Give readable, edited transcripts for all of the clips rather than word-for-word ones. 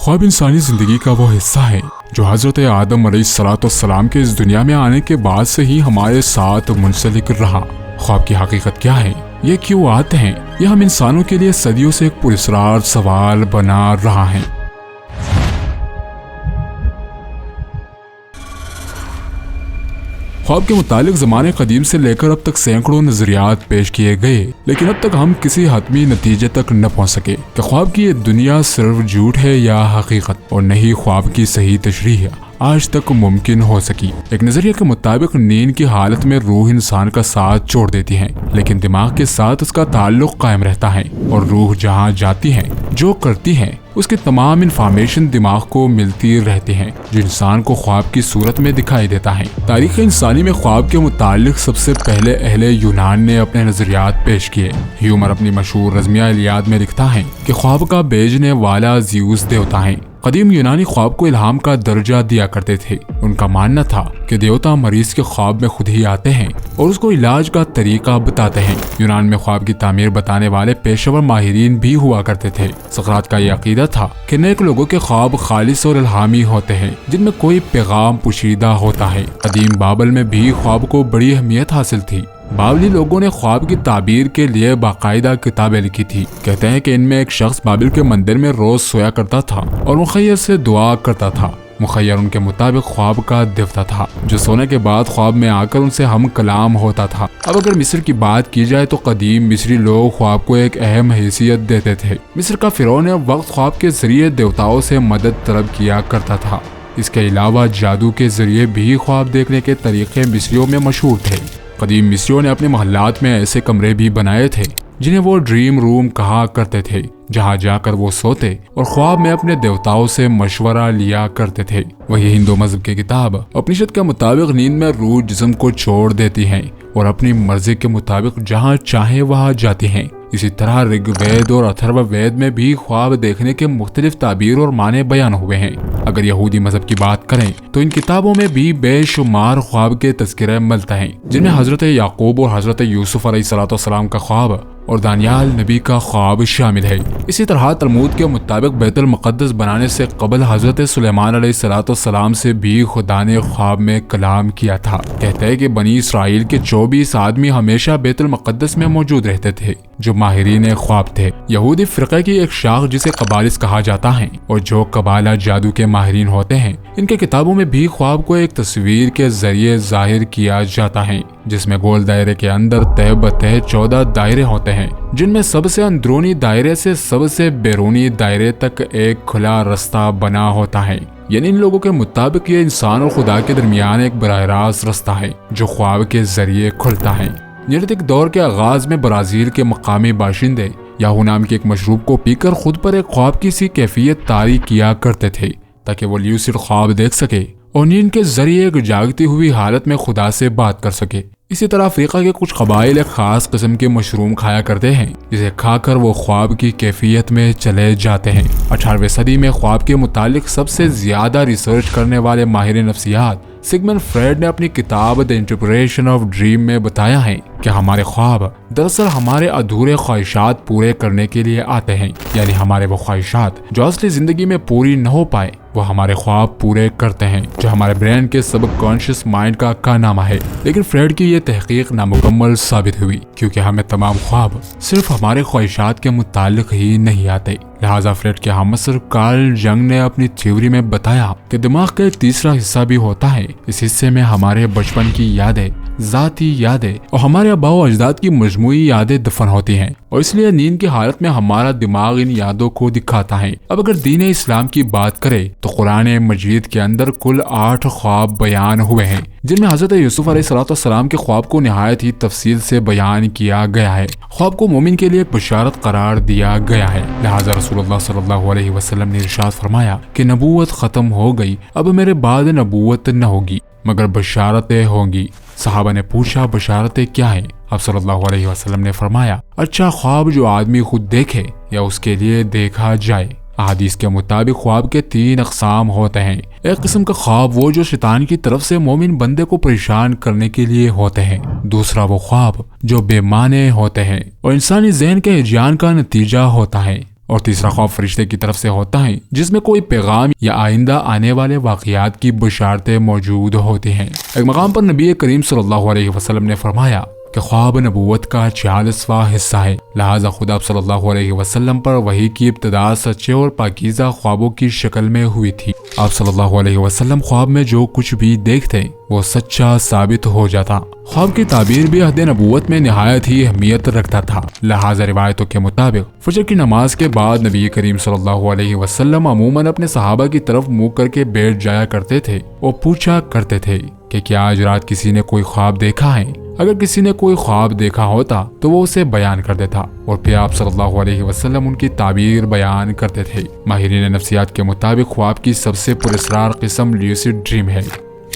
ख्वाब इंसानी जिंदगी का वो हिस्सा है जो हजरत आदम अलैहिस्सलाम के इस दुनिया में आने के बाद से ही हमारे साथ मुंसलिक रहा। ख्वाब की हकीकत क्या है, ये क्यों आते हैं, यह हम इंसानों के लिए सदियों से एक पुरस्कार सवाल बना रहा है। ख्वाब के मुतालिक ज़माने कदीम से लेकर अब तक सैकड़ों नजरियात पेश किए गए, लेकिन अब तक हम किसी हतमी नतीजे तक न पहुंच सके कि ख्वाब की ये दुनिया सिर्फ झूठ है या हकीकत, और नहीं ख्वाब की सही तशरीह आज तक मुमकिन हो सकी। एक नजरिए के मुताबिक नींद की हालत में रूह इंसान का साथ छोड़ देती है, लेकिन दिमाग के साथ उसका ताल्लुक कायम रहता है, और रूह जहाँ जाती है, जो करती है, उसकी तमाम इंफॉर्मेशन दिमाग को मिलती रहती है, जो इंसान को ख्वाब की सूरत में दिखाई देता है। तारीख इंसानी में ख्वाब के मुतालिक सबसे पहले अहले यूनान ने अपने नजरियात पेश किए। ह्यूमर अपनी मशहूर रज़्मिया इलियाद में लिखता है कि ख्वाब का भेजने वाला ज़्यूस देवता है। कदीम यूनानी ख्वाब को इल्हाम का दर्जा दिया करते थे। उनका मानना था कि देवता मरीज के ख्वाब में खुद ही आते हैं और उसको इलाज का तरीका बताते हैं। यूनान में ख्वाब की तामीर बताने वाले पेशेवर माहिरीन भी हुआ करते थे। सकरात का यह अकीदा था कि नेक लोगों के ख्वाब खालिस और इल्हामी होते हैं, जिनमें कोई पैगाम पोशीदा होता है। कदीम बाबल में भी ख्वाब को बड़ी अहमियत हासिल थी। बाबली लोगों ने ख्वाब की ताबीर के लिए बाकायदा किताबें लिखी थी। कहते हैं कि इनमें एक शख्स बाबिल के मंदिर में रोज सोया करता था और मुखय्यर से दुआ करता था। मुखय्यर उनके मुताबिक ख्वाब का देवता था, जो सोने के बाद ख्वाब में आकर उनसे हम कलाम होता था। अब अगर मिस्र की बात की जाए तो कदीम मिस्री लोग ख्वाब को एक अहम हैसियत देते थे। मिस्र का फिरौन वक्त ख्वाब के जरिए देवताओं से मदद तलब किया करता था। इसके अलावा जादू के जरिए भी ख्वाब देखने के तरीके मिस्रियों में मशहूर थे। कदीम मिस्रियों ने अपने मोहल्लात में ऐसे कमरे भी बनाए थे जिन्हें वो ड्रीम रूम कहा करते थे, जहां जाकर वो सोते और ख्वाब में अपने देवताओं से मशवरा लिया करते थे। वही हिंदू मजहब की किताब उपनिषद के मुताबिक नींद में रूह जिस्म को छोड़ देती है और अपनी मर्जी के मुताबिक जहां चाहे वहां जाती है। इसी तरह ऋग्वेद और अथर्ववेद में भी ख्वाब देखने के मुख्तलिफ ताबीर और माने बयान हुए हैं। अगर यहूदी मजहब की बात करें तो इन किताबों में भी बेशुमार ख्वाब के तज़किरे मिलते हैं, जिनमें हजरत याकूब और हजरत यूसुफ अलैहिस्सलाम का ख्वाब और दानियाल नबी का ख्वाब शामिल है। इसी तरह तलमूद के मुताबिक बैतुल मुक़द्दस बनाने से कबल हजरत सुलेमान अलैहिस्सलाम से भी खुदा ने ख्वाब में कलाम किया था। कहते हैं कि बनी इसराइल के 24 आदमी हमेशा बैतुल मुक़द्दस में मौजूद रहते थे, जो माहिरीन ख्वाब थे। यहूदी फ़िरक़े की एक शाख जिसे कबालिस कहा जाता है और जो कबाला जादू के माहिरीन होते हैं, इनके किताबों में भी ख्वाब को एक तस्वीर के जरिए जाहिर किया जाता है, जिसमें गोल दायरे के अंदर तह बतह 14 दायरे होते हैं, जिनमें सबसे अंदरूनी दायरे से सबसे बैरूनी दायरे तक एक खुला रास्ता बना होता है। यानी इन लोगों के मुताबिक ये इंसान और खुदा के दरमियान एक बराह रास्त रास्ता है जो ख्वाब के जरिए खुलता है। नीलिथिक दौर के आगाज में ब्राजील के मकामी बाशिंदे याहू नाम के एक मशरूब को पीकर खुद पर एक ख्वाब की सी कैफियत तारी किया करते थे, ताकि वो ल्यूसिड ख्वाब देख सके और नींद के जरिए एक जागती हुई हालत में खुदा से बात कर सके। इसी तरह अफ्रीका के कुछ कबाइल एक खास किस्म के मशरूम खाया करते हैं, जिसे खाकर वो ख्वाब की कैफियत में चले जाते हैं। 18वीं सदी में ख्वाब के मुतालिक सबसे ज्यादा रिसर्च करने वाले माहिर नफ्सियात सिगमंड फ्रेड ने अपनी किताब द इंटरप्रिटेशन ऑफ ड्रीम में बताया है कि हमारे ख्वाब दरअसल हमारे अधूरे ख्वाहिशात पूरे करने के लिए आते हैं। यानी हमारे वो ख्वाहिशात जो असली जिंदगी में पूरी न हो पाए, वो हमारे ख्वाब पूरे करते हैं, जो हमारे ब्रेन के सबकॉन्शियस माइंड का कारनामा है। लेकिन फ्रेड की ये तहकीक नामुकम्मल साबित हुई, क्योंकि हमें तमाम ख्वाब सिर्फ हमारे ख्वाहिशात के मुतालिक ही नहीं आते। लिहाजा फ्रेड के हमअसर कार्ल जंग ने अपनी थ्योरी में बताया कि दिमाग का एक तीसरा हिस्सा भी होता है। इस हिस्से में हमारे बचपन की यादें, जाती यादें और हमारे आबाओ अजदाद की मजमूई यादें दफन होती हैं, और इसलिए नींद की हालत में हमारा दिमाग इन यादों को दिखाता है। अब अगर दीन इस्लाम की बात करें तो कुरान मजीद के अंदर कुल 8 ख्वाब बयान हुए हैं, जिनमें हजरत यूसुफ अलैहिस्सलाम के ख्वाब को निहायत ही तफसील से बयान किया गया है। ख्वाब को मोमिन के लिए एक बशारत करार दिया गया है। लिहाजा रसूलुल्लाह सल्लल्लाहु अलैहि वसल्लम ने इरशाद फरमाया कि नबूवत खत्म हो गई, अब मेरे बाद नबूवत न होगी मगर बशारतें होंगी। सहाबा ने पूछा, बशारतें क्या हैं? अब सल्लल्लाहु अलैहि वसल्लम ने फरमाया, अच्छा ख्वाब जो आदमी खुद देखे या उसके लिए देखा जाए। अहादीस के मुताबिक ख्वाब के 3 अक़साम होते हैं। एक किस्म का ख्वाब वो जो शैतान की तरफ से मोमिन बंदे को परेशान करने के लिए होते हैं। दूसरा वो ख्वाब जो बेमाने होते हैं और इंसानी ज़हन के हिजान का नतीजा होता है। اور تیسرا خواب فرشتے کی طرف سے ہوتا ہے جس میں کوئی پیغام یا آئندہ آنے والے واقعات کی بشارتیں موجود ہوتی ہیں۔ ایک مقام پر نبی کریم صلی اللہ علیہ وسلم نے فرمایا کہ خواب نبوت کا 46واں حصہ ہے، لہٰذا خدا آپ صلی اللہ علیہ وسلم پر وحی کی ابتدا سچے اور پاکیزہ خوابوں کی شکل میں ہوئی تھی۔ آپ صلی اللہ علیہ وسلم خواب میں جو کچھ بھی دیکھتے وہ سچا ثابت ہو جاتا۔ خواب کی تعبیر بھی عہد نبوت میں نہایت ہی اہمیت رکھتا تھا، لہٰذا روایتوں کے مطابق فجر کی نماز کے بعد نبی کریم صلی اللہ علیہ وسلم عموماً اپنے صحابہ کی طرف منہ کر کے بیٹھ جایا کرتے تھے اور پوچھا کرتے تھے کہ کیا آج رات کسی نے کوئی خواب دیکھا ہے؟ اگر کسی نے کوئی خواب دیکھا ہوتا تو وہ اسے بیان کر دیتا اور پھر آپ صلی اللہ علیہ وسلم ان کی تعبیر بیان کرتے تھے۔ ماہرین نفسیات کے مطابق خواب کی سب سے پراسرار قسم لیوسڈ ڈریم ہے۔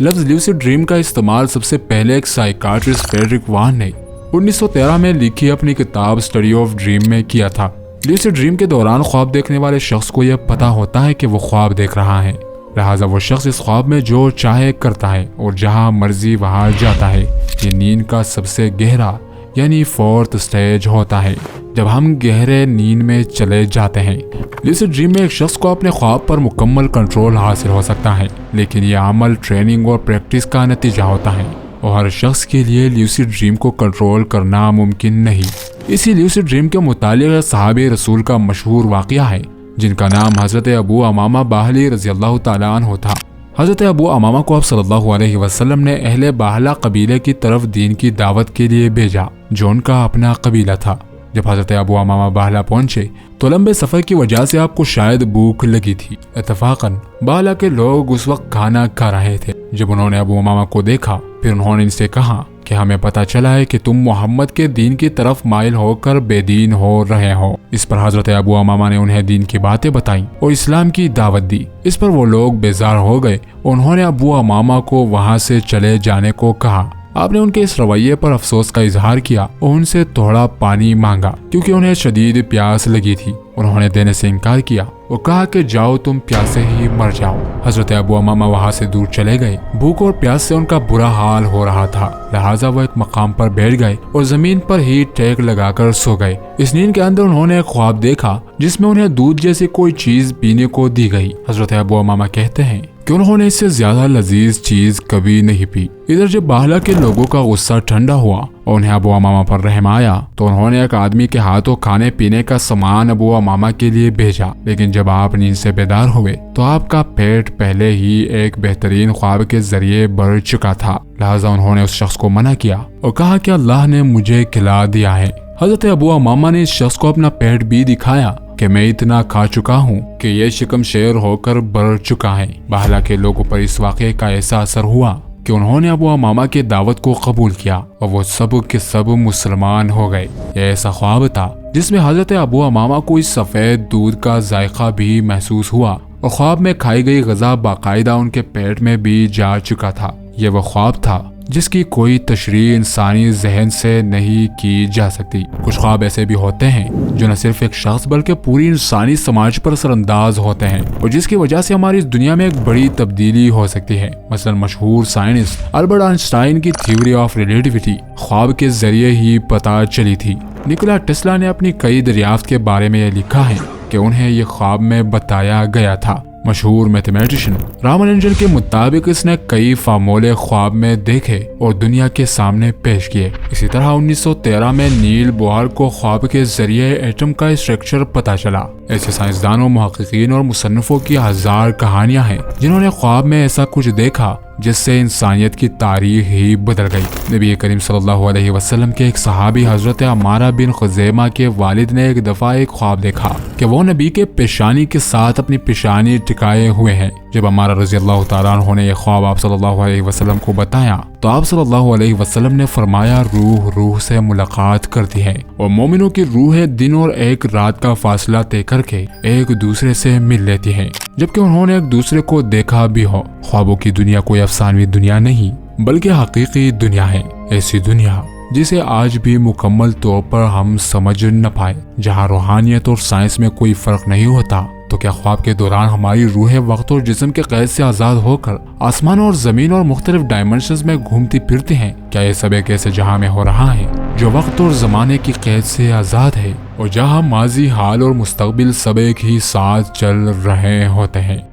لفظ لیوسڈ ڈریم کا استعمال سب سے پہلے ایک سائیکاٹرسٹ فریڈرک وان نے 1913 میں لکھی اپنی کتاب اسٹڈی آف ڈریم میں کیا تھا۔ لیوسڈ ڈریم کے دوران خواب دیکھنے والے شخص کو یہ پتا ہوتا ہے کہ وہ خواب دیکھ رہا ہے، لہٰذا وہ شخص اس خواب میں جو چاہے کرتا ہے اور جہاں مرضی وہاں جاتا ہے۔ یہ نیند کا سب سے گہرا یعنی 4th سٹیج ہوتا ہے جب ہم گہرے نیند میں چلے جاتے ہیں۔ لیوسڈ ڈریم میں ایک شخص کو اپنے خواب پر مکمل کنٹرول حاصل ہو سکتا ہے، لیکن یہ عمل، ٹریننگ اور پریکٹس کا نتیجہ ہوتا ہے اور ہر شخص کے لیے لیوسڈ ڈریم کو کنٹرول کرنا ممکن نہیں۔ اسی لیوسڈ ڈریم کے متعلق صحابہ رسول کا مشہور واقعہ ہے جن کا نام حضرت ابو امامہ باہلی رضی اللہ تعالیٰ عنہ تھا۔ حضرت ابو امامہ کو آپ صلی اللہ علیہ وسلم نے اہل باہلہ قبیلے کی طرف دین کی دعوت کے لیے بھیجا جو ان کا اپنا قبیلہ تھا۔ جب حضرت ابو امامہ باہلہ پہنچے تو لمبے سفر کی وجہ سے آپ کو شاید بھوک لگی تھی۔ اتفاقاً باہلہ کے لوگ اس وقت کھانا کھا رہے تھے۔ جب انہوں نے ابو امامہ کو دیکھا پھر انہوں نے ان سے کہا کہ ہمیں پتہ چلا ہے کہ تم محمد کے دین کی طرف مائل ہو کر بے دین ہو رہے ہو۔ اس پر حضرت ابو امامہ نے انہیں دین کی باتیں بتائیں اور اسلام کی دعوت دی۔ اس پر وہ لوگ بیزار ہو گئے۔ انہوں نے ابو امامہ کو وہاں سے چلے جانے کو کہا۔ آپ نے ان کے اس رویے پر افسوس کا اظہار کیا اور ان سے تھوڑا پانی مانگا کیونکہ انہیں شدید پیاس لگی تھی۔ انہوں نے دینے سے انکار کیا اور کہا کہ جاؤ تم پیاسے ہی مر جاؤ۔ حضرت ابو امامہ وہاں سے دور چلے گئے۔ بھوک اور پیاس سے ان کا برا حال ہو رہا تھا، لہٰذا وہ ایک مقام پر بیٹھ گئے اور زمین پر ہی ٹیک لگا کر سو گئے۔ اس نیند کے اندر انہوں نے ایک خواب دیکھا جس میں انہیں دودھ جیسی کوئی چیز پینے کو دی گئی۔ حضرت ابو امامہ کہتے ہیں کہ انہوں نے اس سے زیادہ لذیذ چیز کبھی نہیں پی۔ ادھر جب باہلہ کے لوگوں کا غصہ ٹھنڈا ہوا اور انہیں ابو امامہ پر رحم آیا تو انہوں نے ایک آدمی کے ہاتھوں کھانے پینے کا سامان ابو امامہ کے لیے بھیجا، لیکن جب آپ نیند سے بیدار ہوئے تو آپ کا پیٹ پہلے ہی ایک بہترین خواب کے ذریعے بھر چکا تھا، لہٰذا انہوں نے اس شخص کو منع کیا اور کہا کہ اللہ نے مجھے کھلا دیا ہے۔ حضرت ابو امامہ نے اس شخص کو اپنا پیٹ بھی دکھایا کہ میں اتنا کھا چکا ہوں کہ یہ شکم شیر ہو کر بڑھ چکا ہے۔ باہلہ کے لوگوں پر اس واقعے کا ایسا اثر ہوا کہ انہوں نے ابو امامہ کے دعوت کو قبول کیا اور وہ سب کے سب مسلمان ہو گئے۔ یہ ایسا خواب تھا جس میں حضرت ابو امامہ کو اس سفید دودھ کا ذائقہ بھی محسوس ہوا اور خواب میں کھائی گئی غذا باقاعدہ ان کے پیٹ میں بھی جا چکا تھا۔ یہ وہ خواب تھا جس کی کوئی تشریح انسانی ذہن سے نہیں کی جا سکتی۔ کچھ خواب ایسے بھی ہوتے ہیں جو نہ صرف ایک شخص بلکہ پوری انسانی سماج پر اثر انداز ہوتے ہیں اور جس کی وجہ سے ہماری اس دنیا میں ایک بڑی تبدیلی ہو سکتی ہے۔ مثلا مشہور سائنسدان البرٹ آئن سٹائن کی تھیوری آف ریلیٹیوٹی خواب کے ذریعے ہی پتہ چلی تھی۔ نکولا ٹیسلا نے اپنی کئی دریافت کے بارے میں یہ لکھا ہے کہ انہیں یہ خواب میں بتایا گیا تھا۔ مشہور میتھمیٹیشین رامن انجل کے مطابق اس نے کئی فارمولے خواب میں دیکھے اور دنیا کے سامنے پیش کیے۔ اسی طرح 1913 میں نیل بوہر کو خواب کے ذریعے ایٹم کا اسٹرکچر پتا چلا۔ ایسے سائنسدانوں، محققین اور مصنفوں کی ہزار کہانیاں ہیں جنہوں نے خواب میں ایسا کچھ دیکھا جس سے انسانیت کی تاریخ ہی بدل گئی۔ نبی کریم صلی اللہ علیہ وسلم کے ایک صحابی حضرت عمارہ بن خزیمہ کے والد نے ایک دفعہ ایک خواب دیکھا کہ وہ نبی کے پیشانی کے ساتھ اپنی پیشانی ٹکائے ہوئے ہیں۔ جب عمارہ رضی اللہ تعالیٰ عنہ نے یہ خواب آپ صلی اللہ علیہ وسلم کو بتایا تو آپ صلی اللہ علیہ وسلم نے فرمایا روح سے ملاقات کرتی ہے اور مومنوں کی روحیں دن اور ایک رات کا فاصلہ طے کر کے ایک دوسرے سے مل لیتی ہیں جبکہ انہوں نے ایک دوسرے کو دیکھا بھی ہو۔ خوابوں کی دنیا کوئی افسانوی دنیا نہیں بلکہ حقیقی دنیا ہے، ایسی دنیا جسے آج بھی مکمل طور پر ہم سمجھ نہ پائے، جہاں روحانیت اور سائنس میں کوئی فرق نہیں ہوتا۔ تو کیا خواب کے دوران ہماری روحیں وقت اور جسم کے قید سے آزاد ہو کر آسمان اور زمین اور مختلف ڈائمنشنز میں گھومتی پھرتی ہیں؟ کیا یہ سب ایک ایسے جہاں میں ہو رہا ہے جو وقت اور زمانے کی قید سے آزاد ہے اور جہاں ماضی، حال اور مستقبل سب ایک ہی ساتھ چل رہے ہوتے ہیں۔